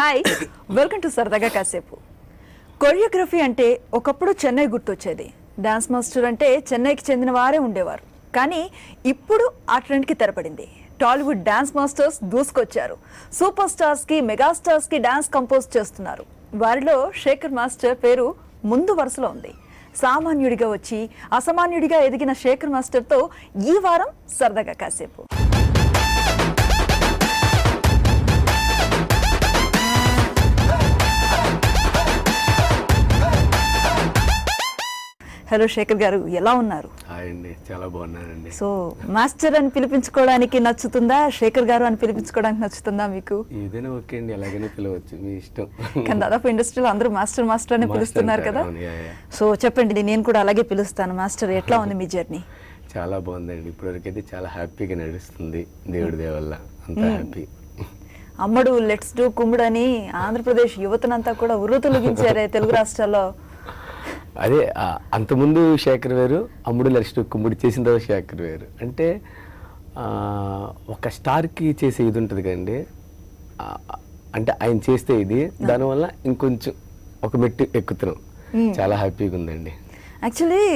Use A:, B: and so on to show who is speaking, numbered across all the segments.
A: Hi welcome to సరదాగా కాసేపు. Choreography అంటే ఒకప్పుడు చెన్నై గుర్తొచ్చేది. డాన్స్ మాస్టర్ అంటే చెన్నైకి చెందిన వారే ఉండేవారు. కానీ ఇప్పుడు ఆ ట్రెండ్కి తెరపడింది. టాలీవుడ్ డాన్స్ మాస్టర్స్ దూసుకొచ్చారు. సూపర్ స్టార్స్కి, మెగాస్టార్స్కి డాన్స్ కంపోజ్ చేస్తున్నారు. వారిలో శేఖర్ మాస్టర్ పేరు ముందు వరుసలో ఉంది. సామాన్యుడిగా వచ్చి అసామాన్యుడిగా ఎదిగిన శేఖర్ మాస్టర్తో ఈ వారం సరదాగా కాసేపు. హలో శేఖర్ గారు, ఎలా ఉన్నారు?
B: అండి, చాలా బాగున్నానండి.
A: సో మాస్టర్ అని పిలిపించుకోవడానికి నచ్చుతుందా, శేఖర్ గారు అని పిలిపించుకోవడానికి నచ్చుతుందా మీకు?
B: ఏదైనా ఓకే అండి, ఎలాగైనా పిలవచ్చు, మీ ఇష్టం.
A: కానీ దాదాపు ఇండస్ట్రీలో అందరూ మాస్టర్ మాస్టర్ అని పిలుస్తున్నారు కదా. సో చెప్పండి, నేను కూడా అలాగే పిలుస్తాను. మాస్టర్, ఎట్లా ఉంది మీ జర్నీ?
B: చాలా బాగుందండి, ఇప్పటివరకైతే చాలా హ్యాపీగా నడుస్తుంది, దేవుడి దయ వల్ల అంతా హ్యాపీ.
A: అమ్మడు లెట్స్ డూ కుమ్ముడు అని ఆంధ్రప్రదేశ్ యువతనంతా కూడా ఉర్రూతలూగించారే తెలుగు రాష్ట్రాల్లో.
B: అదే అంతకుముందు శేఖర్ వేరు, అమ్ముడు లక్ష్మి కుమ్ముడు చేసిన తర్వాత శేఖర్ వేరు. అంటే ఒక స్టార్కి చేసే ఇది ఉంటుంది కదండి, అంటే ఆయన చేస్తే ఇది, దానివల్ల ఇంకొంచెం ఒక మెట్టు ఎక్కుతున్నాం. చాలా హ్యాపీగా ఉందండి.
A: యాక్చువల్లీ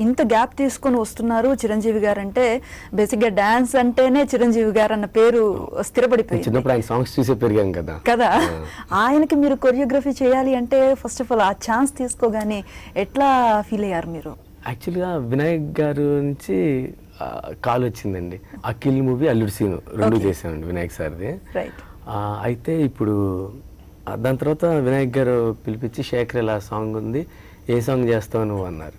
A: ఇంత గ్యాప్ తీసుకొని వస్తున్నారు చిరంజీవి గారు అంటే, బేసిక్గా డాన్స్ అంటేనే చిరంజీవి గారు అన్న పేరు స్థిరపడిపోయింది.
B: చిన్నప్పుడు ఆయన సాంగ్స్ చూసే పెరిగాం కదా.
A: ఆయనకి మీరు కొరియోగ్రఫీ చేయాలి అంటే ఫస్ట్ ఆఫ్ ఆల్ ఆ ఛాన్స్ తీసుకోగానే ఎట్లా ఫీల్ అయ్యారు మీరు?
B: యాక్చువల్గా వినాయక్ గారు నుంచి కాల్ వచ్చిందండి. అఖిల్ మూవీ, అల్లుడు సీను రెండు చేసామండి వినాయక్ సార్ది. అయితే ఇప్పుడు దాని తర్వాత వినాయక్ గారు పిలిపించి, శేఖర్ ఇలా సాంగ్ ఉంది, ఏ సాంగ్ చేస్తావు నువ్వు అన్నారు.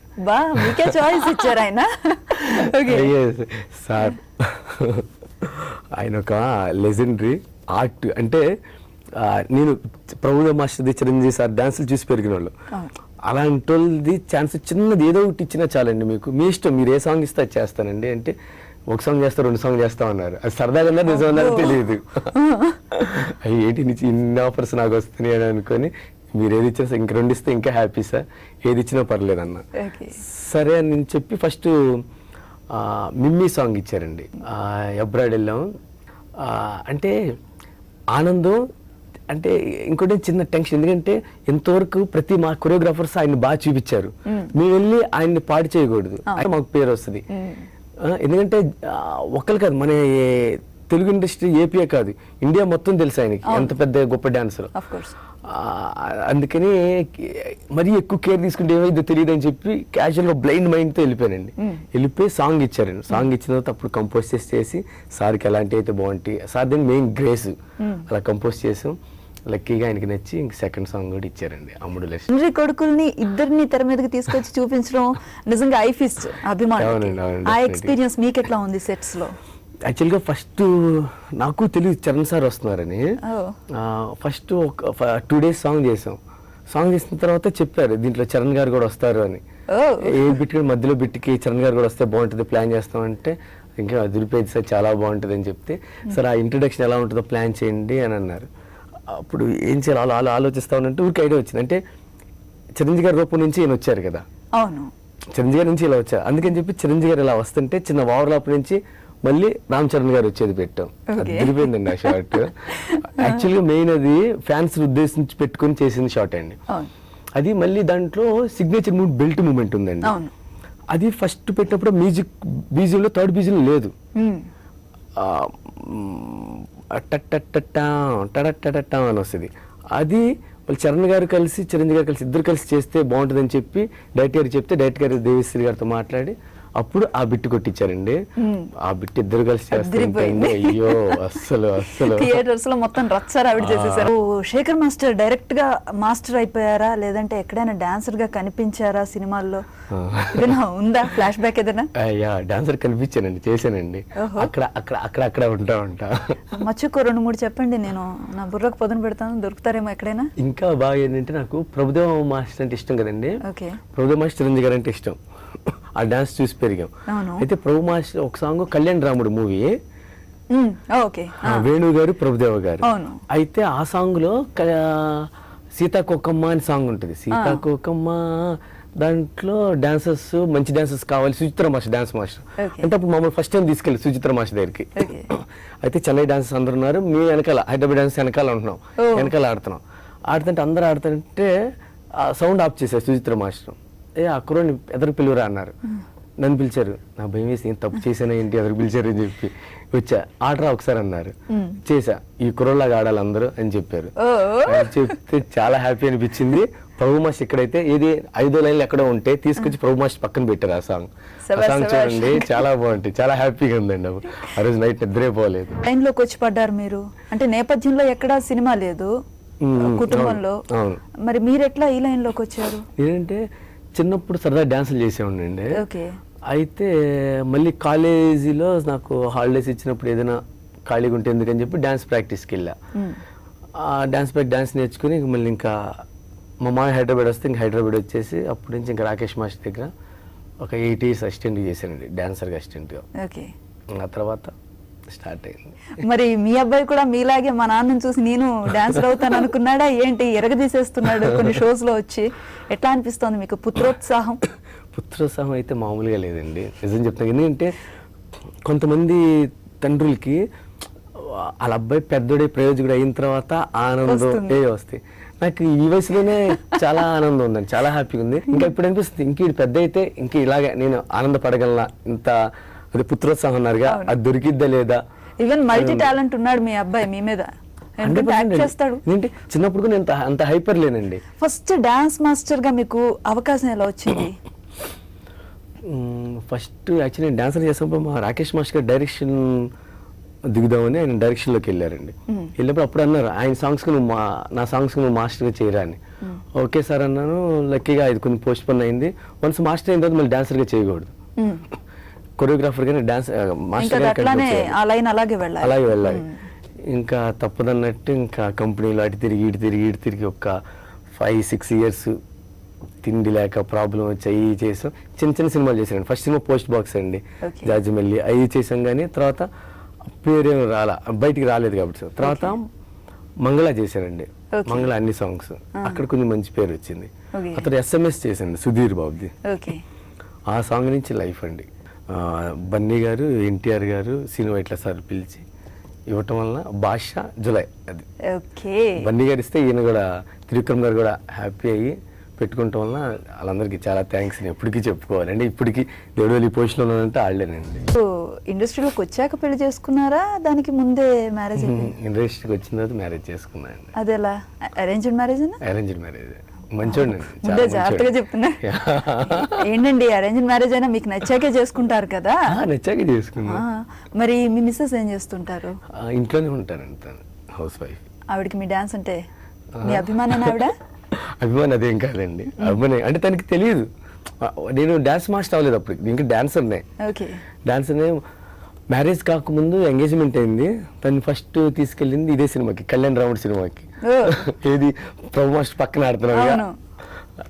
B: సార్ ఆయన ఒక లెజెండరీ ఆర్ట్. అంటే నేను ప్రభుత్వ మాస్టర్ది, చిరంజీవి సార్ డాన్సులు చూసి పెరిగిన వాళ్ళు. అలాంటి వాళ్ళది ఛాన్స్ చిన్నది ఏదో ఒకటి ఇచ్చినా చాలండి, మీకు మీ ఇష్టం, మీరు ఏ సాంగ్ ఇస్తే అది చేస్తానండి అంటే, ఒక సాంగ్ చేస్తా, రెండు సాంగ్ చేస్తాం అన్నారు. అది సరదాగా అన్నారు, నిజం అన్నారో తెలియదు. ఏంటి నుంచి ఇన్ని ఆఫర్స్ నాకు వస్తున్నాయి అని అనుకొని, మీరు ఏది ఇచ్చినా ఇంక రెండు ఇస్తే ఇంకా హ్యాపీ సార్, ఏది ఇచ్చినా పర్లేదు అన్న. సరే అని నేను చెప్పి ఫస్ట్ మిమ్మీ సాంగ్ ఇచ్చారండి. అబ్రాడ్ వెళ్ళాం అంటే ఆనందం. అంటే ఇంకోటి చిన్న టెన్షన్, ఎందుకంటే ఎంతవరకు ప్రతి మా కొరియోగ్రాఫర్స్ ఆయన్ని బాగా చూపించారు, మేము వెళ్ళి ఆయన్ని పాడు చేయకూడదు, మాకు పేరు వస్తుంది. ఎందుకంటే ఒక్కరు కాదు, మన తెలుగు ఇండస్ట్రీ ఏపీఏ కాదు, ఇండియా మొత్తం తెలుసు ఆయనకి ఎంత పెద్ద గొప్ప డాన్సర్. అందుకని మరీ ఎక్కువ కేర్ తీసుకుంటే ఏమైందో తెలియదు అని చెప్పి క్యాజువల్గా బ్లైండ్ మైండ్తో వెళ్ళిపోయానండి. వెళ్ళిపోయి సాంగ్ ఇచ్చారండి. సాంగ్ ఇచ్చిన తర్వాత అప్పుడు కంపోజ్ చేసి సార్కి ఎలాంటి అయితే బాగుంటాయి, సార్ దీన్ని మెయిన్ గ్రేస్ అలా కంపోజ్ చేసాం. లక్కీగా ఆయనకి నచ్చి ఇంక సెకండ్ సాంగ్ కూడా ఇచ్చారండి, అమ్ముడు లక్ష్మి.
A: తండ్రి కొడుకుల్ని ఇద్దరిని తెర మీదకి తీసుకొచ్చి చూపించడం నిజంగా ఐఫిస్ట్ అభిమానం. ఆ ఎక్స్పీరియన్స్ మీకు ఎట్లా ఉంది సెట్స్ లో?
B: యాక్చువల్గా ఫస్ట్ నాకు తెలియదు చరణ్ సార్ వస్తున్నారని. ఫస్ట్ ఒక 2 days సాంగ్ చేసాం. సాంగ్ చేసిన తర్వాత చెప్పారు దీంట్లో చరణ్ గారు కూడా వస్తారు అని. ఏ బిట్ మధ్యలో బిట్కి చరణ్ గారు కూడా వస్తే బాగుంటుంది, ప్లాన్ చేస్తామంటే ఇంకా అదిరిపోయింది సార్, చాలా బాగుంటుంది అని చెప్తే, సార్ ఆ ఇంట్రడక్షన్ ఎలా ఉంటుందో ప్లాన్ చేయండి అని అన్నారు. అప్పుడు ఏం చేయాలి అలా ఆలోచిస్తామనంటే ఊరికి ఐడియా వచ్చింది. అంటే చిరంజీవి గారి రూపం నుంచి ఈయన వచ్చారు కదా. అవును, చిరంజీవి గారి నుంచి ఇలా వచ్చారు. అందుకని చెప్పి చిరంజీవి గారు ఇలా వస్తుంటే చిన్న ఓవర్లాప్ నుంచి మళ్ళీ రామ్ చరణ్ గారు వచ్చేది పెట్టాం. అదిరిపోయిందండి ఆ షార్ట్. యాక్చువల్గా మెయిన్ అది ఫ్యాన్స్ ఉద్దేశించి పెట్టుకుని చేసిన షార్ట్ అండి. అది మళ్ళీ దాంట్లో సిగ్నేచర్ మూవ్ బెల్ట్ మూమెంట్ ఉందండి. అది ఫస్ట్ పెట్టినప్పుడు మ్యూజిక్ బీజియంలో థర్డ్ బీజియం లేదు, టటటటటా అని వస్తుంది. అది వాళ్ళు చరణ్ గారు కలిసి చిరంజీవి గారు కలిసి ఇద్దరు కలిసి చేస్తే బాగుంటుందని చెప్పి డైరెక్టర్ గారు చెప్తే, డైరెక్టర్ గారు దేవిశ్రీ గారితో మాట్లాడి అప్పుడు ఆ బిట్ కొట్టించారండి. ఆ బిట్ ఇద్దరు కలిసి చేస్తారు. అయ్యో అస్సలు
A: థియేటర్స్ లో మొత్తం రచ్చారావిడ చేసేసారు. శేఖర్ మాస్టర్ డైరెక్ట్ గా మాస్టర్ అయిపోయారా, లేదంటే ఎక్కడైనా డాన్సర్ గా కనిపించారా సినిమాల్లో? ఏదైనా ఉందా ఫ్లాష్ బ్యాక్ ఏదైనా?
B: డాన్సర్ కనిపించానండి, చేశానండి. అక్కడ ఉంటా.
A: మచ్చుకో 2-3 చెప్పండి, నేను నా బుర్రకు పొదను పెడతాను, దొరుకుతారేమో ఎక్కడైనా.
B: ఇంకా బాగా ఏంటంటే నాకు ప్రభుదేవ మాస్టర్ అంటే ఇష్టం కదండి. ప్రభుదేవ మాస్టర్ చిరంజీవి గారు అంటే ఇష్టం, ఆ డాన్స్ చూసి పెరిగాం. అయితే ప్రభు మాస్టర్ ఒక సాంగ్ కళ్యాణ్ రాముడు మూవీ, వేణు గారు ప్రభుదేవ గారు. అయితే ఆ సాంగ్ లో సీతాకోకమ్మ అని సాంగ్ ఉంటుంది. సీతాకోకమ్మ దాంట్లో డాన్సర్స్ మంచి డాన్సర్స్ కావాలి, Suchitra master dance master
A: Okay.
B: అంటే అప్పుడు మమ్మల్ని ఫస్ట్ టైం తీసుకెళ్ళి సుచిత్ర మాస్టర్ దగ్గరికి.
A: Okay.
B: అయితే చెన్నై డాన్సర్స్ అందరు ఉన్నారు, మీ వెనకాల హైదరాబాద్ డాన్స్ వెనకాల ఉంటున్నాం,
A: Oh.
B: వెనకాల ఆడుతున్నాం. ఆడుతుంటే అందరూ ఆడుతుంటే సౌండ్ ఆఫ్ చేశారు సుచిత్ర మాస్టర్. ఆ కుర్రోని ఎదురు పిలువురా అన్నారు. నన్ను పిలిచారు, నా భయం వేసి నేను తప్పు చేశాను ఏంటి ఎదురు పిలిచారు అని చెప్పి వచ్చా. ఆడరా ఒకసారి అన్నారు, చేసా, ఈ కుర్రోళ్ళగా ఆడాలి అందరూ అని చెప్పారు. అని చెప్తే చాలా హ్యాపీ అనిపించింది. ప్రభు మాస్టర్ ఇక్కడైతే ఏది 5 లైన్లు ఎక్కడో ఉంటే తీసుకొచ్చి ప్రభు మాస్టర్ పక్కన పెట్టారు ఆ సాంగ్. ఆ సాంగ్ చూడండి చాలా బాగుంటుంది, చాలా హ్యాపీగా ఉందండి. ఆ రోజు నైట్ నిద్రే పోలేదు.
A: లైన్లోకి వచ్చి పడ్డారు మీరు, అంటే నేపథ్యంలో ఎక్కడా సినిమా లేదు కుటుంబంలో, మరి మీరు ఎట్లా ఈ లైన్లోకి వచ్చారు?
B: ఏంటంటే చిన్నప్పుడు సరదా డాన్సులు చేసేవాడినండి.
A: ఓకే.
B: అయితే మళ్ళీ కాలేజీలో నాకు హాలిడేస్ ఇచ్చినప్పుడు ఏదైనా ఖాళీగా ఉంటే ఎందుకని చెప్పి డాన్స్ ప్రాక్టీస్కి వెళ్ళా. డాన్స్ నేర్చుకుని మళ్ళీ ఇంకా మా మామ హైదరాబాద్ వస్తే ఇంకా హైదరాబాద్ వచ్చేసి అప్పటి నుంచి ఇంకా రాకేష్ మాస్టర్ దగ్గర ఒక 8 years అసిస్టెంట్ చేశానండి, డాన్సర్గా అసిస్టెంట్గా.
A: ఓకే.
B: ఆ తర్వాత స్టార్ట్ అయింది.
A: మరి మీ అబ్బాయి కూడా మీలాగే మా నాన్నని చూసి నేను డాన్సర్ అవుతాను అనుకున్నాడా ఏంటి? ఎరగదీసేస్తున్నాడు కొన్ని షోస్ లో వచ్చి. ఎట్లా అనిపిస్తోంది మీకు పుత్రోత్సాహం?
B: పుత్రోత్సాహం అయితే మామూలుగా లేదండి, నిజం చెప్తాను. ఎందుకంటే కొంతమంది తండ్రులకి వాళ్ళ అబ్బాయి పెద్దోడే ప్రయోజకుడు అయిన తర్వాత ఆనందం వస్తాయి. నాకు ఈ వయసులోనే చాలా ఆనందం ఉందండి, చాలా హ్యాపీగా ఉంది. ఇంకా ఇప్పుడు అనిపిస్తుంది ఇంక ఇది పెద్ద అయితే ఇంక ఇలాగే నేను ఆనందపడగలనా, ఇంత అది పుత్రోత్సాహం అన్నారుగా, అది దొరికిద్దా లేదా.
A: ఈవెన్ మల్టీ టాలెంట్ ఉన్నాడు మీ అబ్బాయి మీ మీద, చేస్తాడు.
B: ఏంటి చిన్నప్పుడు నేను అంత హైపర్ లేనండి.
A: ఫస్ట్ డాన్స్ మాస్టర్ గా మీకు అవకాశం ఎలా వచ్చింది?
B: ఫస్ట్ యాక్చువల్లీ నేను డాన్సర్ చేసినప్పుడు మా రాకేష్ మాస్టర్ గారు డైరెక్షన్ దిగుదామని ఆయన డైరెక్షన్లోకి వెళ్ళారండి. వెళ్ళినప్పుడు అప్పుడు అన్నారు ఆయన సాంగ్స్కి నువ్వు నా సాంగ్స్కి నువ్వు మాస్టర్గా చేయరా అని. ఓకే సార్ అన్నాను. లక్కీగా ఇది కొంచెం పోస్ట్ పోన్ అయింది. వన్స్ మాస్టర్ అయిన తర్వాత మళ్ళీ డాన్సర్గా చేయకూడదు, కొరియోగ్రాఫర్ గానే డాన్స్ మాస్టర్
A: అలాగే
B: వెళ్ళాలి. ఇంకా తప్పదన్నట్టు ఇంకా కంపెనీలో అటు తిరిగి ఒక 5-6 years తిండి లేక ప్రాబ్లం వచ్చి చేసాం. చిన్న సినిమాలు చేశాను. ఫస్ట్ సినిమా పోస్ట్ బాక్స్ అండి, జాజిమెల్లి అవి చేసాం. కానీ తర్వాత పేరేం బయటికి రాలేదు కాబట్టి తర్వాత మంగళ చేశానండి. మంగళ అన్ని సాంగ్స్ అక్కడ కొంచెం మంచి పేరు వచ్చింది. అతను SMS చేశాను సుధీర్ బాబుది. ఆ సాంగ్ నుంచి లైఫ్ అండి. బన్నీ గారు, NTR గారు, శ్రీను వైట్ల సార్ పిలిచి ఇవ్వటం వలన భాష జులై అది బన్నీ గారు ఇస్తే ఈయన కూడా త్రివిక్రమ్ గారు కూడా హ్యాపీ అయ్యి పెట్టుకోవటం వలన వాళ్ళందరికీ చాలా థ్యాంక్స్ ఎప్పటికీ చెప్పుకోవాలండి. ఇప్పటికీ దేవుడు ఈ పొజిషన్లో ఉన్నానంటే ఆడలేనండి.
A: ఇండస్ట్రీలోకి వచ్చాక పెళ్లి చేసుకున్నారా, దానికి ముందే మ్యారేజ్?
B: ఇండస్ట్రీకి వచ్చిన తర్వాత మ్యారేజ్ చేసుకున్నాను.
A: అదేలా అరేంజ్డ్ మ్యారేజ్?
B: Arranged marriage. మంచోండి,
A: జాగ్రత్తగా చెప్తున్నా. ఏంటండి అరేంజ్డ్ మ్యారేజ్ అయినా మీకు నచ్చాకే చేసుకుంటారు కదా?
B: నచ్చాకే చేసుకున్నా.
A: మరి మీ మిస్సెస్ ఏం చేస్తుంటారు?
B: ఇంట్లోనే ఉంటారండి, హౌస్ వైఫ్.
A: ఆవిడకి మీ డాన్స్ అంటే మీ అభిమానం? ఆవిడ
B: అభిమానం అదేం కాదండి, అభిమానం అంటే తనకి తెలియదు. నేను డాన్స్ మాస్టర్ అవ్వలేదు అప్పుడు, ఇంకా డాన్సర్నే. డాన్సర్నే మ్యారేజ్ కాకముందు ఎంగేజ్మెంట్ అయింది. తను ఫస్ట్ తీసుకెళ్ళింది ఇదే సినిమాకి, కళ్యాణ్ రాముడు సినిమాకి. ఏది ప్రభు మాస్టర్ పక్కన ఆడుతున్నాడు.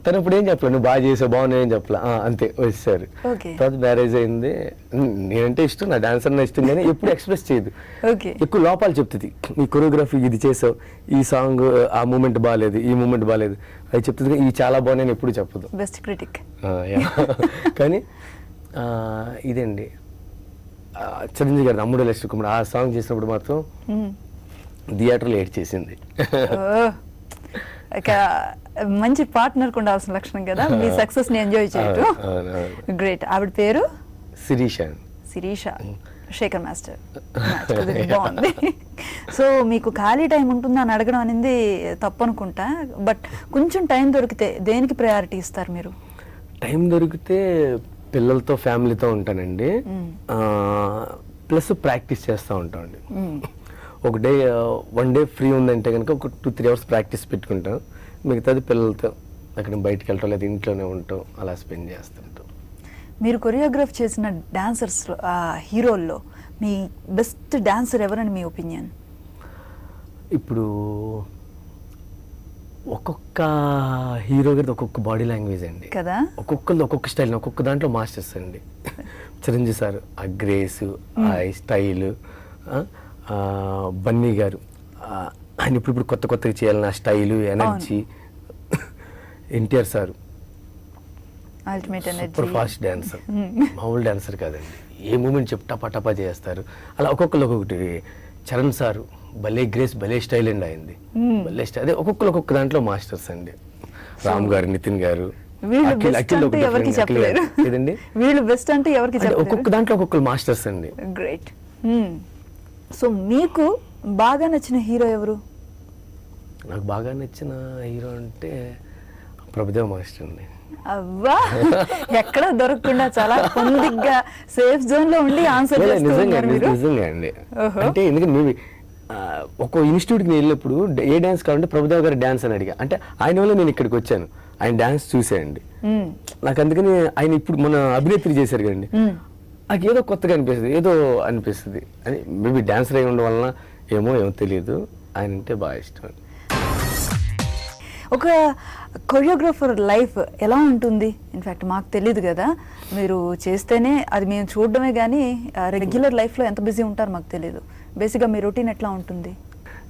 B: తను ఇప్పుడు ఏం చెప్పలే, నువ్వు బాగా చేసావు, బాగున్నాయి అని చెప్పలే, అంతే వచ్చేసారు. తర్వాత మ్యారేజ్ అయింది. నేనంటే ఇష్టం, నా డాన్సర్ నా ఇష్టం, కానీ ఎప్పుడు ఎక్స్ప్రెస్ చేయదు. ఎక్కువ లోపాలు చెప్తుంది. ఈ కొరియోగ్రఫీ ఇది చేసావు, ఈ సాంగ్ ఆ మూమెంట్ బాగాలేదు, ఈ మూమెంట్ బాగాలేదు అది చెప్తుంది. ఇవి చాలా బాగున్నాయని ఎప్పుడు చెప్పదు.
A: Best critic.
B: కానీ ఇదండి చిరంజీవి గారు అమ్ముడు లక్ష్మి కుమార్ ఆ సాంగ్ చేసినప్పుడు మాత్రం థియేటర్లో ఏడ్ చేసింది.
A: మంచి పార్ట్నర్ ఉండాల్సిన లక్షణం కదా మీ సక్సెస్ ని ఎంజాయ్ చేయటం. గ్రేట్. ఆవిడ పేరు శిరీష. శేఖర్ మాస్టర్. బాగుంది. సో మీకు ఖాళీ టైం ఉంటుందా అని అడగడం అనేది తప్పు అనుకుంటా, బట్ కొంచెం టైం దొరికితే దేనికి ప్రయారిటీ ఇస్తారు మీరు?
B: టైం దొరికితే పిల్లలతో ఫ్యామిలీతో ఉంటానండి, ప్లస్ ప్రాక్టీస్ చేస్తూ ఉంటామండి. ఒక డే 1 day ఫ్రీ ఉందంటే కనుక ఒక 2-3 hours ప్రాక్టీస్ పెట్టుకుంటాం. మిగతాది పిల్లలతో అక్కడ బయటకు వెళ్ళటం లేదా ఇంట్లోనే ఉంటాం, అలా స్పెండ్ చేస్తుంటాం.
A: మీరు కొరియోగ్రాఫ్ చేసిన డాన్సర్స్ హీరోల్లో మీ బెస్ట్ డాన్సర్ ఎవరని మీ ఒపీనియన్?
B: ఇప్పుడు ఒక్కొక్క హీరో గారి ఒక్కొక్క బాడీ లాంగ్వేజ్ అండి కదా, ఒక్కొక్కరిది ఒక్కొక్క స్టైల్, ఒక్కొక్క దాంట్లో మాస్టర్స్ అండి. చిరంజీవి సార్ ఆ గ్రేస్, ఆ స్టైల్, బన్నీ గారు ఆయన ఇప్పుడు కొత్తగా చేయాలని ఆ style, energy. NTR sir
A: ultimate
B: super
A: energy.
B: Fast dancer, మామూలు డాన్సర్ కాదండి. ఏ మూమెంట్ చెప్పు టపా చేస్తారు. అలా ఒక్కొక్కరు ఒక్కొక్కటి. చరణ్ సారు భలే గ్రేస్, భలే స్టైల్ అండి అయింది, భలే స్టైల్. అదే ఒక్కొక్కరు ఒక్కొక్క దాంట్లో మాస్టర్స్ అండి. రామ్ గారు, నితిన్ గారు,
A: వీళ్ళు బెస్ట్ అంటే ఎవరికి చెప్పలేరు.
B: ఏదండి
A: వీళ్ళు బెస్ట్ అంటే ఎవరికి చెప్పలేరు.
B: ఒక్కొక్క దాంట్లో ఒక్కొక్కరు మాస్టర్స్ అండి.
A: గ్రేట్. సో మీకు బాగా నచ్చిన హీరో ఎవరు?
B: నాకు బాగా నచ్చిన హీరో అంటే ప్రభుదేవ మాస్టర్ అండి.
A: అవ్వా, ఎక్కడ దొరకకుండా చాలా పొందిగ్గా సేఫ్ జోన్ లో ఉండి ఆన్సర్
B: నిజంగా అండి. అంటే ఎందుకంటే మేము ఒక ఇన్స్టిట్యూట్కి వెళ్ళినప్పుడు ఏ డాన్స్ కావాలంటే ప్రభుదేవ గారి డాన్స్ అని అడిగా. అంటే ఆయన వల్ల నేను ఇక్కడికి వచ్చాను, ఆయన డాన్స్ చూసేయండి. నాకు అందుకని ఆయన ఇప్పుడు మన అభినేత్రి చేశారు కదండి, నాకు ఏదో కొత్తగా అనిపిస్తుంది, ఏదో అనిపిస్తుంది అని. మేబీ డాన్సర్ అయి ఉండడం వలన ఏమో తెలియదు, ఆయన అంటే బాగా ఇష్టం.
A: ఒక కొరియోగ్రాఫర్ లైఫ్ ఎలా ఉంటుంది? ఇన్ఫ్యాక్ట్ మాకు తెలియదు కదా, మీరు చేస్తేనే అది మేము చూడడమే కానీ రెగ్యులర్ లైఫ్లో ఎంత బిజీ ఉంటారు మాకు తెలియదు. బేసిక్గా మీ రొటీన్ ఎట్లా ఉంటుంది?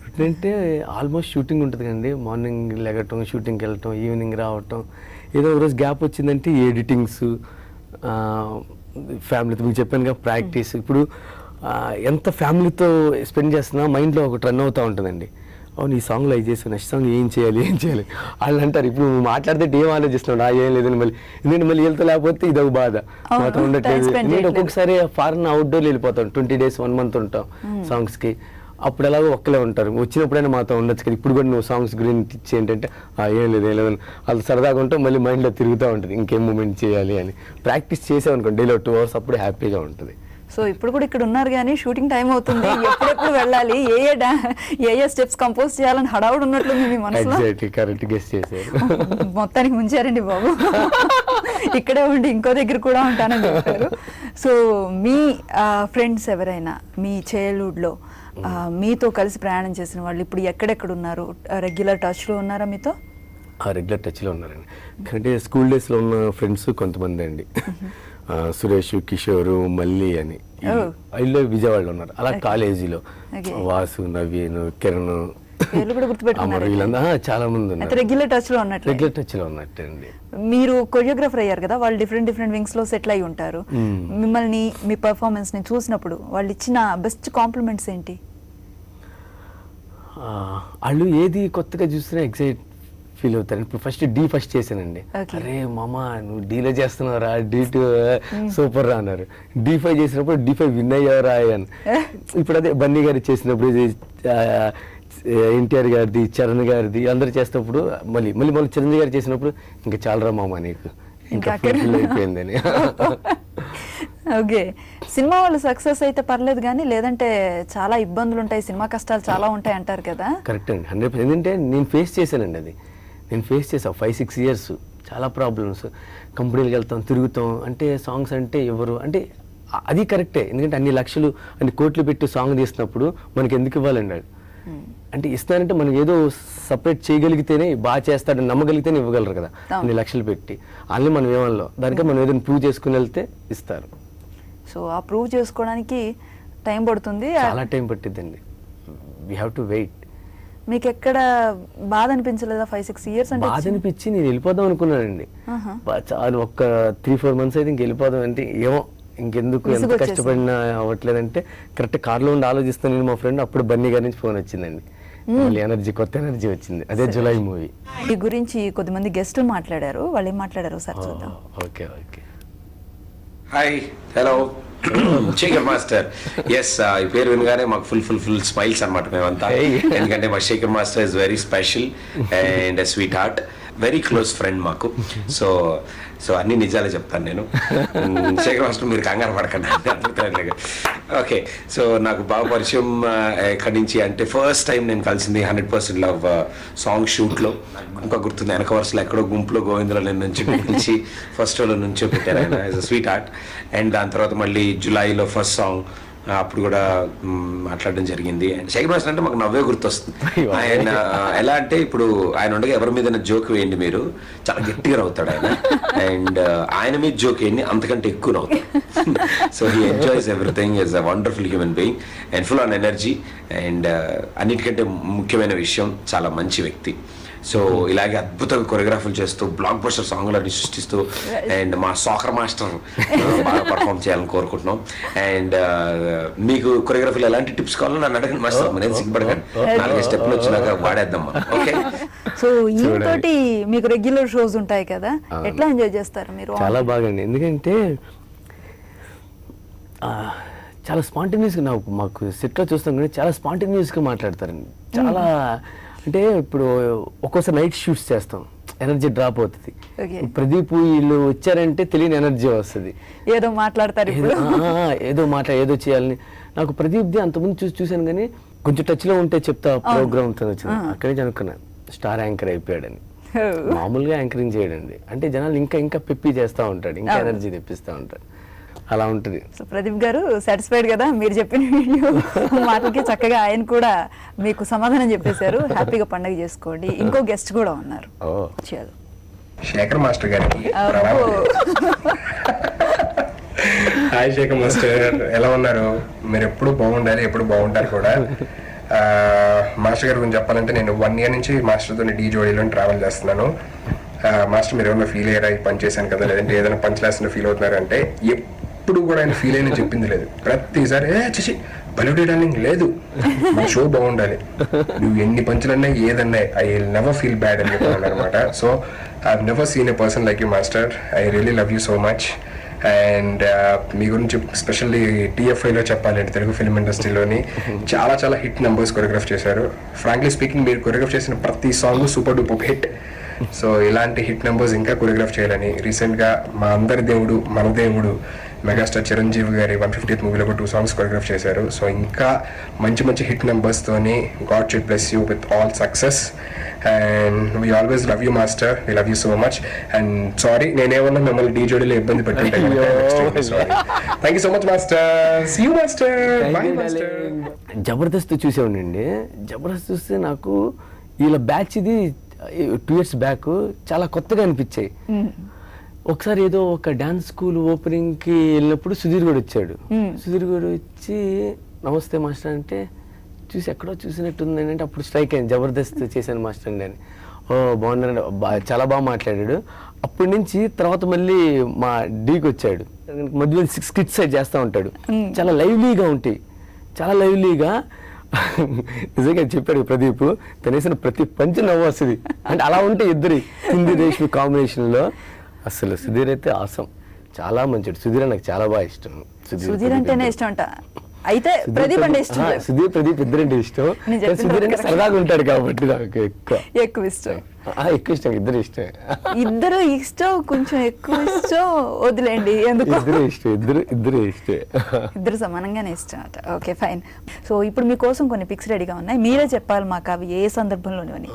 B: రొటీన్ అంటే ఆల్మోస్ట్ షూటింగ్ ఉంటుంది కదండి. మార్నింగ్ లెగటం, షూటింగ్కి వెళ్ళటం, ఈవినింగ్ రావటం, ఏదో ఒక రోజు గ్యాప్ వచ్చిందంటే ఎడిటింగ్స్, ఫ్యామిలీతో మీకు చెప్పాను కదా ప్రాక్టీస్. ఇప్పుడు ఎంత ఫ్యామిలీతో స్పెండ్ చేస్తున్నా మైండ్లో ఒకటి రన్ అవుతూ ఉంటుందండి. అవును, ఈ సాంగ్లో అవి చేసాను, నెక్స్ట్ సాంగ్ ఏం చేయాలి వాళ్ళు అంటారు. ఇప్పుడు మాట్లాడితే ఏం ఆలోచిస్తున్నాడు, ఏం లేదని మళ్ళీ ఎందుకంటే మళ్ళీ వెళ్తా లేకపోతే ఇదొక బాధ, మాతో ఉండట్లేదు. నేను ఒక్కొక్కసారి ఫారెన్ అవుట్డోర్ వెళ్ళిపోతాను, 20 days 1 month ఉంటాం సాంగ్స్కి. అప్పుడు ఎలాగో ఒక్కలే ఉంటారు, వచ్చినప్పుడైనా మాతో ఉండొచ్చు కదా. ఇప్పుడు కూడా నువ్వు సాంగ్స్ గురించి ఏంటంటే ఏం లేదు వాళ్ళు సరదాగా ఉంటాం, మళ్ళీ మైండ్లో తిరుగుతూ ఉంటుంది ఇంకేం మూమెంట్ చేయాలి అని. ప్రాక్టీస్ చేసామనుకోండి డైలీ 2 hours, అప్పుడు హ్యాపీగా ఉంటుంది.
A: సో ఇప్పుడు కూడా ఇక్కడ ఉన్నారు కానీ షూటింగ్ టైం అవుతుంది, ఎప్పుడెప్పుడు వెళ్ళాలి, ఏ స్టెప్స్ కంపోజ్ చేయాలని హడావుడు ఉన్నట్లుంది మీ మనసులో.
B: కరెక్ట్ గెస్ చేశారు.
A: మొత్తానికి ముంచారండి బాబు. ఇక్కడే ఉండి ఇంకో దగ్గర కూడా ఉంటానని చెప్పారు. సో మీ ఫ్రెండ్స్ ఎవరైనా మీ చైల్డ్హుడ్లో మీతో కలిసి ప్రయాణం చేసిన వాళ్ళు ఇప్పుడు ఎక్కడెక్కడ ఉన్నారు? రెగ్యులర్ టచ్లో ఉన్నారా మీతో?
B: రెగ్యులర్ టచ్లో ఉన్నారండి. అంటే స్కూల్ డేస్లో ఉన్న ఫ్రెండ్స్ కొంతమంది అండి, సురేష్, కిషోర్, మల్లి అని వీళ్ళు విజయవాడలో ఉన్నారు. అలా కాలేజీలో వాసు, నవీన్, కిరణ్, వీళ్ళంతా చాలా మంది ఉన్నారు.
A: రెగ్యులర్ టచ్ లో
B: ఉన్నట్టు అండి.
A: మీరు కొరియోగ్రాఫర్ అయ్యారు కదా, వాళ్ళు డిఫరెంట్ వింగ్స్ లో సెటిల్ అయి ఉంటారు. మిమ్మల్ని మీ పర్ఫార్మెన్స్ ని చూసినప్పుడు వాళ్ళు ఇచ్చిన బెస్ట్ కాంప్లిమెంట్స్ ఏంటి?
B: వాళ్ళు ఏది కొత్తగా చూసినా ఎక్సైట్ ఫీల్ అవుతారు. ఇప్పుడు ఫస్ట్ చేశానండి. అరే మామా నువ్వు డీలో చేస్తున్నావురా, D2 సూపర్ రా అన్నారు. D5 చేసినప్పుడు D5 విన్ అయ్యారా అని. ఇప్పుడు అదే బన్నీ గారి చేసినప్పుడు, ఎన్టీఆర్ గారిది, చరణ్ గారిది అందరు చేసినప్పుడు మళ్ళీ చిరంజీవి గారు చేసినప్పుడు ఇంకా చాలరా మామా నీకు ఇంకా అయిపోయిందని.
A: ఓకే, సినిమా వాళ్ళు సక్సెస్ అయితే పర్లేదు కానీ లేదంటే చాలా ఇబ్బందులు ఉంటాయి, సినిమా కష్టాలు చాలా ఉంటాయి అంటారు కదా.
B: కరెక్ట్ అండి, 100%. ఎందుకంటే నేను ఫేస్ చేశానండి, అది నేను ఫేస్ చేసాను 5-6 years. చాలా ప్రాబ్లమ్స్, కంపెనీలకు వెళ్తాం, తిరుగుతాం. అంటే సాంగ్స్ అంటే ఎవరు అంటే అది కరెక్టే, ఎందుకంటే అన్ని లక్షలు అన్ని కోట్లు పెట్టి సాంగ్ తీసినప్పుడు మనకి ఎందుకు ఇవ్వాలండి? అంటే ఇస్తానంటే మనం ఏదో సపరేట్ చేయగలిగితేనే, బాగా చేస్తాడని నమ్మగలిగితేనే ఇవ్వగలరు కదా. అన్ని లక్షలు పెట్టి అన్ని మనం ఏమన్నా దానికే మనం ఏదైనా ప్రూవ్ చేసుకుని వెళ్తే ఇస్తారు.
A: సో ఆ ప్రూవ్ చేసుకోవడానికి టైం పడుతుంది,
B: చాలా టైం పట్టిద్దండి. We have to wait.
A: మీకు ఎక్కడ బాధ అనిపించలేదా 5-6 years? అంటే
B: బాధ అనిపించి నేను వెళ్ళిపోదాం అనుకున్నానండి. చాలు ఒక్క 3-4 months అయితే ఇంక వెళ్ళిపోదాం అంటే ఏమో ఇంకెందుకు, ఎంత కష్టపడినా అవ్వట్లేదంటే కరెక్ట్ కార్లో ఉండి ఆలోచిస్తాను నేను, మా ఫ్రెండ్. అప్పుడు బన్నీ గారి నుంచి ఫోన్ వచ్చిందండి, మళ్ళీ కొత్త ఎనర్జీ వచ్చింది. అదే జులై మూవీ.
A: ఈ గురించి కొద్దిమంది గెస్టులు మాట్లాడారు, వాళ్ళు ఏం మాట్లాడారు ఒకసారి చూద్దాం.
B: Okay.
C: Hi, hello, Shekhar master. Yes, ఈ పేరు వినగానే మాకు ఫుల్ స్మైల్స్ అనమాట మేమంతా. ఎందుకంటే మా Shekhar master is very special and sweet heart, very close friend మాకు. సో అన్ని నిజాలే చెప్తాను నేను. శేఖర్ మాస్టర్ మీరు కంగారు పడకండి. ఓకే, సో నాకు బాగా పరిచయం ఎక్కడి నుంచి అంటే ఫస్ట్ టైం నేను కలిసింది 100% లవ్ సాంగ్ షూట్లో. ఇంకా గుర్తుంది, వెనక వరుసలో ఎక్కడో గుంపులో గోవిందలో నేను నుంచి పిలిచి ఫస్ట్ షోలో నుంచో పెట్టారు ఆయన, as a sweet heart. And దాని తర్వాత మళ్ళీ జులైలో ఫస్ట్ సాంగ్ అప్పుడు కూడా మాట్లాడడం జరిగింది. అండ్ శేఖర్ మాస్టర్ అంటే మాకు నవ్వే గుర్తొస్తుంది. ఆయన ఎలా అంటే ఇప్పుడు ఆయన ఉండగా ఎవరి మీద జోక్ వేయండి మీరు, చాలా గట్టిగా నవ్వుతాడు ఆయన. అండ్ ఆయన మీద జోక్ వేయండి, అంతకంటే ఎక్కువ నవ్వుతాడు. So he enjoys everything, is a wonderful human being and full on energy. And అన్నిటికంటే ముఖ్యమైన విషయం, చాలా మంచి వ్యక్తి. సో ఇలాగే అద్భుతంగా కొరియోగ్రఫీలు చేస్తూ బ్లాక్ బస్టర్ సాంగ్లని సృష్టిస్తూ అండ్ మా సాకర్ మాస్టర్ బాగా పర్ఫామ్ చేయాలని కోరుకుంటున్నాం. అండ్ మీకు కొరియోగ్రఫీలో ఎలాంటి టిప్స్ కావాలో నన్ను అడగండి మాస్టర్, నేను సిగ్గుపడకండి, 4 స్టెప్లు వచ్చినాక వాడేద్దాం. ఓకే,
A: సో ఈ తోటి మీకు రెగ్యులర్ షోస్ ఉంటాయి కదా, ఎట్లా ఎంజాయ్ చేస్తారు మీరు?
B: చాలా బాగా అండి, ఎందుకంటే చాలా స్పాంటేనియస్గా మాకు సెట్లో చూస్తాం కానీ చాలా స్పాంటేనియస్గా మాట్లాడతారండి. చాలా అంటే ఇప్పుడు ఒక్కోసారి నైట్ షూట్స్ చేస్తాం, ఎనర్జీ డ్రాప్ అవుతుంది. ప్రదీప్ వీళ్ళు వచ్చారంటే తెలియని ఎనర్జీ వస్తుంది,
A: ఏదో మాట్లాడతారు ఇప్పుడు.
B: ఏదో ఏదో చేయాలని. నాకు ప్రదీప్ది అంతకుముందు చూశాను కానీ కొంచెం టచ్లో ఉంటే చెప్తా ప్రోగ్రామ్ వచ్చింది, అక్కడే అనుకున్నాను స్టార్ యాంకర్ అయిపోయాడని. మామూలుగా యాంకరింగ్ చేయడండి అంటే జనాలు ఇంకా పెప్పి చేస్తూ ఉంటాడు, ఇంకా ఎనర్జీ తెప్పిస్తూ ఉంటాడు, అలా ఉంటుంది.
A: సో ప్రదీప్ గారు సాటిస్ఫైడ్ కదా మీరు చెప్పిన వీడియో మాటలకి? చక్కగా ఆయన కూడా మీకు సమాధానం చెప్పేశారు. హ్యాపీగా పండగ చేసుకోండి. ఇంకో గెస్ట్ కూడా ఉన్నారు, చాలు.
D: శేఖర్ మాస్టర్ గారికి హాయ్ శేఖర్ మాస్టర్, ఎలా ఉన్నారు? మీరు ఎప్పుడు బాగుండాలి, ఎప్పుడు బాగుంటారు కూడా. మాస్టర్ గారి గురించి చెప్పాలంటే నేను 1 year నుంచి మాస్టర్తో ఢీ జోడీలో ట్రావెల్ చేస్తున్నాను. మాస్టర్ మీరు ఏమైనా ఫీల్ అయ్యారా ఈ పని చేశాను కదా, లేదంటే ఏదైనా పంచ్ లేసిన ఫీల్ అవుతున్నారంటే ఎప్పుడు కూడా ఆయన ఫీల్ అయినా చెప్పింది లేదు. ప్రతిసారి చేసి బలివుడ్ డార్లింగ్ లేదు, మన షో బాగుండాలి, నువ్వు ఎన్ని పంచులన్నా ఏదన్నా I will never feel bad అని చెప్పాను అనమాట. So I have never seen a person like you master. I really love you so much. And మీ గురించి స్పెషల్లీ TFIలో చెప్పాలంటే తెలుగు ఫిల్మ్ ఇండస్ట్రీలోని చాలా హిట్ నెంబర్స్ కొరియోగ్రాఫ్ చేశారు. ఫ్రాంక్లీ స్పీకింగ్ మీరు కొరియోగ్రాఫ్ చేసిన ప్రతి song super duper hit. So ఇలాంటి హిట్ నెంబర్స్ ఇంకా కొరియోగ్రాఫ్ చేయాలని రీసెంట్గా మా అందరి దేవుడు మన దేవుడు మెగాస్టార్ చిరంజీవి గారి 150th మూవీలో కూడా 2 songs కొరియోగ్రాఫ్ చేశారు. సో ఇంకా మంచి హిట్ నెంబర్స్తోని God should bless you with all success. And we always love you master, we love you so much. And sorry నేనేమన్నా మిమ్మల్ని ఢీ జోడీలో ఇబ్బంది పెట్టింటాను. Thank you so much master. See you master. Bye master.
B: Jabardasth చూసేవాడినండి. జబర్దస్త్ చూస్తే నాకు వీళ్ళ బ్యాచ్ ఇది 2 years బ్యాక్ చాలా కొత్తగా అనిపించాయి. ఒకసారి ఏదో ఒక డాన్స్ స్కూల్ ఓపెనింగ్కి వెళ్ళినప్పుడు సుధీర్ కూడా వచ్చాడు. సుధీర్ కూడా వచ్చి నమస్తే మాస్టర్ అంటే చూసి ఎక్కడో చూసినట్టుంది అంటే అప్పుడు స్ట్రైక్ అయింది, జబర్దస్త్ చేశాను మాస్టర్ అండి అని. ఓ బాగున్నారండి, చాలా బాగా మాట్లాడాడు. అప్పటి నుంచి తర్వాత మళ్ళీ మా డీకి వచ్చాడు. మధ్యలో 6 skits చేస్తూ ఉంటాడు, చాలా లైవ్లీగా ఉంటాయి, చాలా లైవ్లీగా. నిజంగా చెప్పాడు ప్రదీప్, తనేసిన ప్రతి పంచ్ నవ్వు వస్తుంది అంటే అలా ఉంటే ఇద్దరి హిందీ రేష్మి కాంబినేషన్లో అసలు సుధీర్ అయితే ఆసం, చాలా మంచిది. సుధీర్ నాకు చాలా బాగా ఇష్టం.
A: సుధీర్ అంటేనే ఇష్టం అంట. అయితే ప్రదీప్ అంటే ఇష్టం.
B: సుధీర్ ప్రదీప్ ఇద్దరంటే ఇష్టం. సుధీర్ అంటే సరదాగా ఉంటాడు కాబట్టి నాకు
A: ఎక్కువ ఇష్టం.
B: ఎక్కువ ఇష్టం, ఇద్దరు ఇష్టం.
A: ఇద్దరు ఇష్టం, కొంచెం ఎక్కువ ఇష్టం వదిలేండి, ఎందుకు?
B: ఇద్దరు ఇష్టం, ఇద్దరు ఇష్టం,
A: ఇద్దరు సమానంగానే ఇష్టం అట. Okay fine. సో ఇప్పుడు మీకోసం కొన్ని పిక్స్ రెడీగా ఉన్నాయి, మీరే చెప్పాలి మాకు అవి ఏ సందర్భంలోని అని.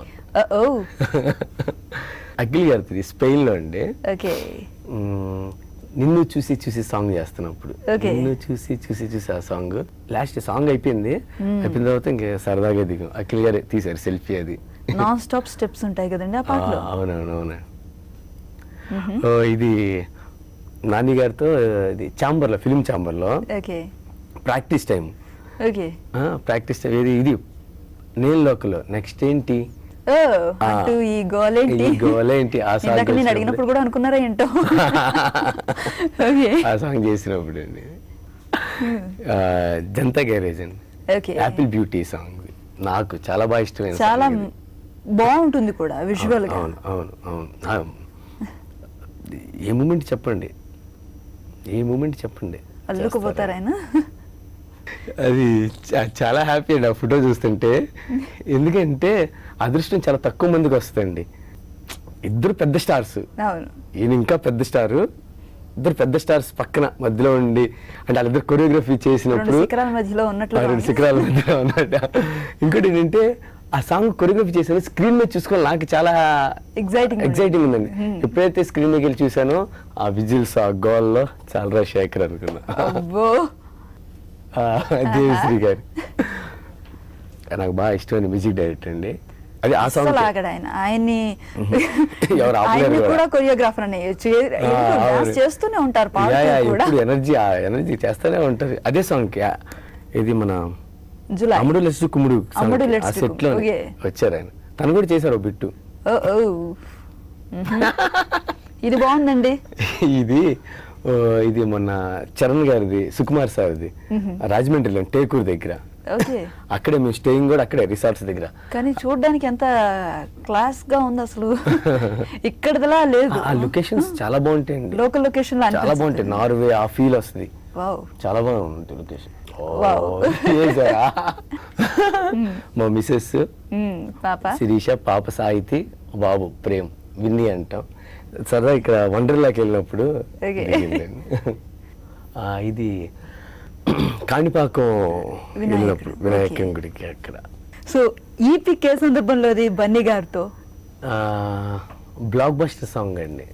B: అఖిల్ గారి స్పెయిన్ లో అండి.
A: ఓకే.
B: నిన్ను చూసి సాంగ్ చేస్తున్నప్పుడు, నిన్ను చూసి ఆ సాంగ్ లాస్ట్ సాంగ్ అయిపోయిన తర్వాత ఇంకా సరదాగా దిగం. అఖిల్ గారు తీశారు సెల్ఫీ, అది
A: నాన్ స్టాప్ స్టెప్స్ ఉంటాయి కదండి ఆ పాటలో.
B: అవునవును. ఇది నాని గారితో ఇది ఛాంబర్లో, ఫిలిం ఛాంబర్లో ప్రాక్టీస్ టైం. ప్రాక్టీస్ టైం ఇది నేను లోకల్ నెక్స్ట్ ఏంటి
A: ఈ గోలేంటి
B: ఆ సాంగ్
A: నేను అడిగినప్పుడు కూడా అనుకున్నారా ఏంటో.
B: ఆ సాంగ్ చేసినప్పుడు అండి జనతా గ్యారేజ్ అండి, యాపిల్ బ్యూటీ సాంగ్ నాకు చాలా బాగా ఇష్టమైన.
A: చాలా బాగుంటుంది కూడా విజువల్ గా.
B: అవును. ఏ మూమెంట్ చెప్పండి,
A: అల్లుకుపోతారు ఆయన.
B: అది చాలా హ్యాపీ అండి ఆ ఫోటో చూస్తుంటే. ఎందుకంటే అదృష్టం చాలా తక్కువ మందికి వస్తుందండి. ఇద్దరు పెద్ద స్టార్స్, ఈయన ఇంకా పెద్ద స్టారు, ఇద్దరు పెద్ద స్టార్స్ పక్కన మధ్యలో ఉండి అంటే వాళ్ళిద్దరు కొరియోగ్రఫీ చేసినప్పుడు
A: 2 శిఖరాల మధ్యలో
B: ఉన్నట్టు. ఇంకోటి ఏంటంటే ఆ సాంగ్ కొరియోగ్రఫీ చేశాను, స్క్రీన్ మీద చూసుకోవాలి నాకు చాలా ఎగ్జైటింగ్ ఉందండి. ఎప్పుడైతే స్క్రీన్ మీదకి వెళ్ళి చూసానో ఆ విజిల్స్, ఆ గోల్లో చాలా శేఖర్ అనుకున్నా. దేవిశ్రీ గారు నాకు బాగా ఇష్టమైన మ్యూజిక్ డైరెక్టర్ అండి. అది ఆ సాంగ్
A: ఆయన్ని కూడా కొరియోగ్రాఫర్ చేస్తూనే ఉంటారు,
B: ఎనర్జీ చేస్తూనే ఉంటారు. అదే సాంగ్ ఇది మన అమ్ముడు లెట్స్ కుమ్ముడు సెట్ లో వచ్చారు ఆయన, తను కూడా చేశారు బిట్టు.
A: ఓ ఓ. ఇది బాగుందండి.
B: ఇది ఇది మొన్న చరణ్ గారిది, సుకుమార్ సార్ది, రాజమండ్రిలో టేకూర్ దగ్గర.
A: ఓకే.
B: అక్కడే మేము స్టేయింగ్ కూడా అక్కడే రిసార్ట్స్ దగ్గర.
A: కానీ చూడడానికి ఎంత క్లాస్ గా ఉంది అసలు. ఇక్కడలా లేదు.
B: ఆ లొకేషన్స్ చాలా బాగుంటాయండి,
A: లోకల్ లొకేషన్ లో
B: చాలా బాగుంటాయి. నార్వే ఆ ఫీల్ వస్తుంది.
A: వావ్.
B: చాలా బాగుంటుంది లొకేషన్.
A: Wow.
B: మా మిసెస్
A: పాప
B: శిరీష, పాప సాహితి, బాబు ప్రేమ్, విన్నీ అంటాం. సరదా ఇక్కడ వండర్లాకి వెళ్ళినప్పుడు
A: Okay.
B: దిగిందండి. ఇది కాణిపాకం వెళ్ళినప్పుడు వినాయకం గుడికి అక్కడ.
A: సో ఈ పిక్ ఏ సందర్భంలో అది బన్నీ గారితో
B: బ్లాక్ బస్టర్ సాంగ్ అండి,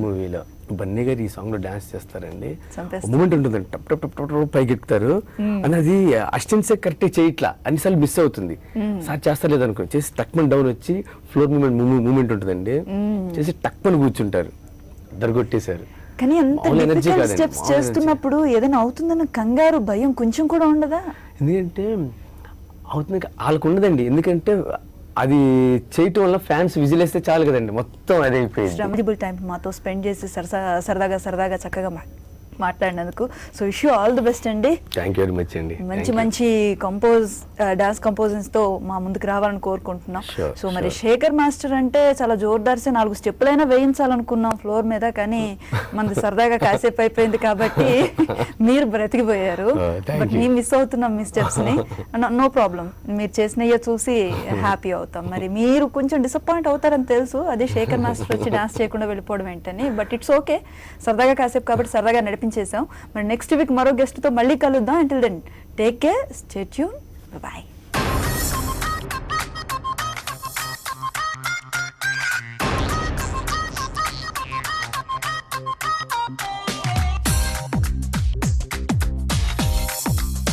B: మూవీలో బన్నీ గారు ఈ సాంగ్ లో డాన్స్ చేస్తారండి.
A: చంపేస్తారు.
B: మూమెంట్ ఉంటుందండి, టప్ టప్ టప్ టప్ పైకి ఎక్కుతారు. అది అసిస్టెంట్స్ కరెక్ట్ చేయట్లా, అన్నిసార్లు మిస్ అవుతుంది. సార్ చేస్తలేదు అనుకో, చేసి టక్మన్ డౌన్ వచ్చి ఫ్లోర్ మూమెంట్ ఉంటుందండి, చేసి టక్మన్ కూర్చుంటారు. దరగొట్టేశారు.
A: కానీ ఎంత
B: మామూలు energy
A: డిఫికల్ట్
B: కాదండి,
A: స్టెప్స్
B: మామూలు
A: చేస్తున్నప్పుడు ఏదైనా అవుతుందన్న కంగారు, భయం కొంచెం కూడా ఉండదా?
B: ఎందుకంటే అవుతుంది వాళ్ళకు ఉండదండి, ఎందుకంటే అది చేయటం వల్ల ఫ్యాన్స్ విజిల్ వేస్తే చాలు కదండి, మొత్తం అదే అయిపోయింది.
A: శ్రమజిబుల్ టైం మాతో స్పెండ్ చేసి సరదాగా చక్కగా మాట్లాడినందుకు. So wish you all the best అండి.
B: థ్యాంక్ యూ వెరీ మచ్ అండి.
A: మంచి డాన్స్ కంపోజిషన్స్ తో మా ముందుకు రావాలని కోరుకుంటున్నాం.
B: Sure,
A: సో మరి
B: sure.
A: శేఖర్ మాస్టర్ అంటే చాలా జోర్దార్సే 4 స్టెప్పులైనా వేయించాలనుకున్నాం ఫ్లోర్ మీద, కానీ మనది సరదాగా కాసేపు అయిపోయింది కాబట్టి మీరు బ్రతికిపోయారు.
B: thank
A: but
B: you.
A: మేము మిస్ అవుతున్నాం మీ స్టెప్స్ ని. నో ప్రాబ్లం, మీరు చేసినయ్యే చూసి హ్యాపీ అవుతాం. మరి మీరు కొంచెం డిసప్పాయింట్ అవుతారని తెలుసు, అదే శేఖర్ మాస్టర్ వచ్చి డాన్స్ చేయకుండా వెళ్ళిపోవడం ఏంటని. బట్ ఇట్స్ ఓకే, సరదాగా కాసేపు కాబట్టి సరదాగా నడిపించేసాం. మరి నెక్స్ట్ వీక్ మరో గెస్ట్ తో మళ్ళీ కలుద్దాం. Until then take care, stay tune, by.